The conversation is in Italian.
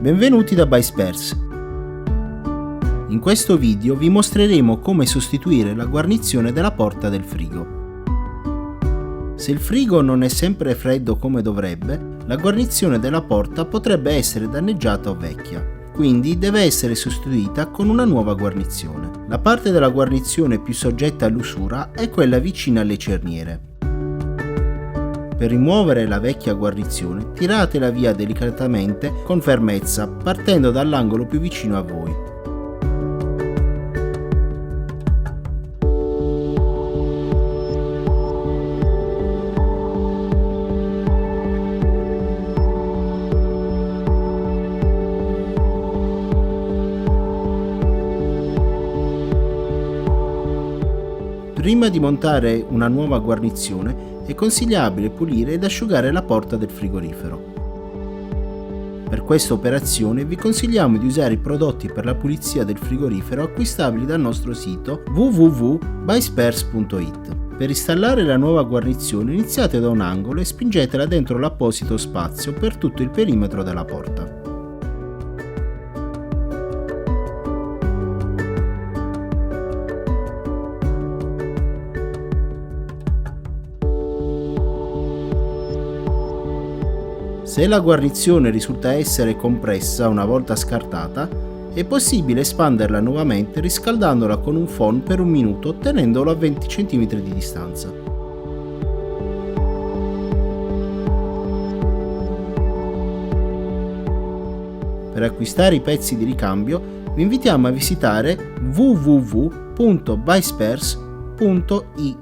Benvenuti da BuySpares. In questo video vi mostreremo come sostituire la guarnizione della porta del frigo. Se il frigo non è sempre freddo come dovrebbe, la guarnizione della porta potrebbe essere danneggiata o vecchia, quindi deve essere sostituita con una nuova guarnizione. La parte della guarnizione più soggetta all'usura è quella vicina alle cerniere. Per rimuovere la vecchia guarnizione, tiratela via delicatamente con fermezza, partendo dall'angolo più vicino a voi. Prima di montare una nuova guarnizione è consigliabile pulire ed asciugare la porta del frigorifero. Per questa operazione vi consigliamo di usare i prodotti per la pulizia del frigorifero acquistabili dal nostro sito www.buyspares.it. Per installare la nuova guarnizione iniziate da un angolo e spingetela dentro l'apposito spazio per tutto il perimetro della porta. Se la guarnizione risulta essere compressa una volta scartata, è possibile espanderla nuovamente riscaldandola con un phon per un minuto tenendolo a 20 cm di distanza. Per acquistare i pezzi di ricambio vi invitiamo a visitare www.buyspares.it.